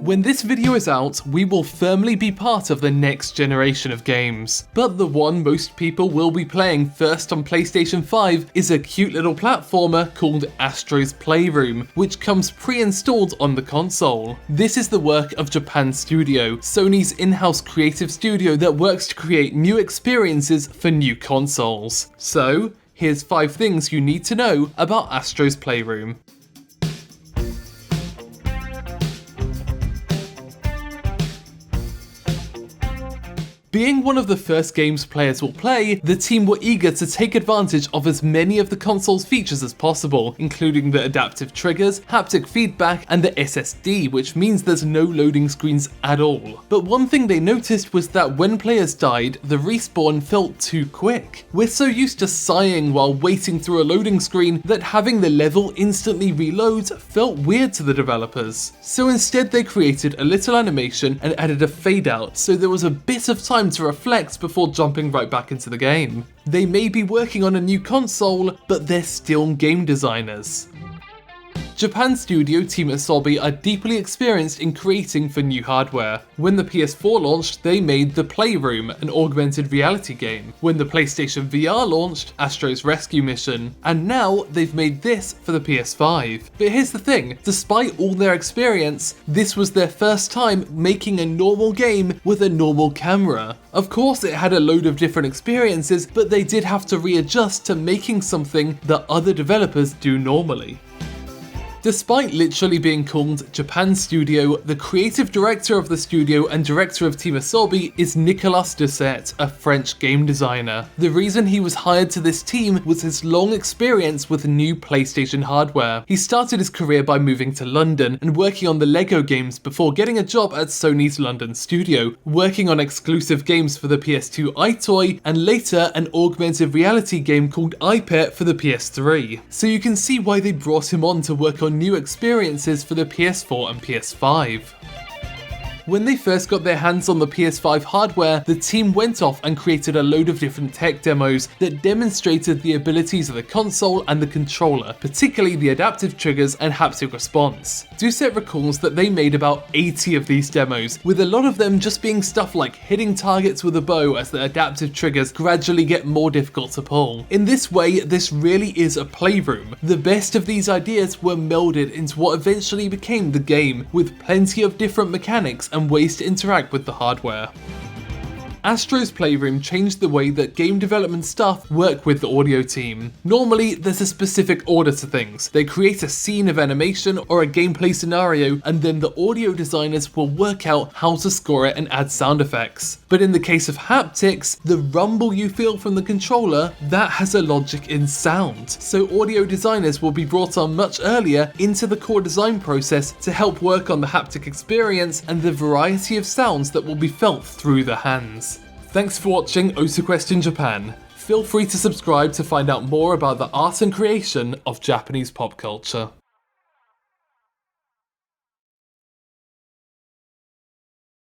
When this video is out, we will firmly be part of the next generation of games. But the one most people will be playing first on PlayStation 5 is a cute little platformer called Astro's Playroom, which comes pre-installed on the console. This is the work of Japan Studio, Sony's in-house creative studio that works to create new experiences for new consoles. So, here's 5 things you need to know about Astro's Playroom. Being one of the first games players will play, the team were eager to take advantage of as many of the console's features as possible, including the adaptive triggers, haptic feedback, and the SSD, which means there's no loading screens at all. But one thing they noticed was that when players died, the respawn felt too quick. We're so used to sighing while waiting through a loading screen that having the level instantly reloads felt weird to the developers. So instead they created a little animation and added a fade out, so there was a bit of time to reflect before jumping right back into the game. They may be working on a new console, but they're still game designers. Japan Studio Team Asobi are deeply experienced in creating for new hardware. When the PS4 launched, they made The Playroom, an augmented reality game. When the PlayStation VR launched, Astro's Rescue Mission. And now they've made this for the PS5. But here's the thing, despite all their experience, this was their first time making a normal game with a normal camera. Of course it had a load of different experiences, but they did have to readjust to making something that other developers do normally. Despite literally being called Japan Studio, the creative director of the studio and director of Team Asobi is Nicolas de Set, a French game designer. The reason he was hired to this team was his long experience with new PlayStation hardware. He started his career by moving to London and working on the Lego games before getting a job at Sony's London studio, working on exclusive games for the PS2 iToy and later an augmented reality game called iPet for the PS3. So you can see why they brought him on to work on new experiences for the PS4 and PS5. When they first got their hands on the PS5 hardware, the team went off and created a load of different tech demos that demonstrated the abilities of the console and the controller, particularly the adaptive triggers and haptic response. De Set recalls that they made about 80 of these demos, with a lot of them just being stuff like hitting targets with a bow as the adaptive triggers gradually get more difficult to pull. In this way, this really is a playroom. The best of these ideas were melded into what eventually became the game, with plenty of different mechanics and ways to interact with the hardware. Astro's Playroom changed the way that game development staff work with the audio team. Normally, there's a specific order to things. They create a scene of animation or a gameplay scenario, and then the audio designers will work out how to score it and add sound effects. But in the case of haptics, the rumble you feel from the controller, that has a logic in sound. So audio designers will be brought on much earlier into the core design process to help work on the haptic experience and the variety of sounds that will be felt through the hands. Thanks for watching OTAQUEST in Japan. Feel free to subscribe to find out more about the art and creation of Japanese pop culture.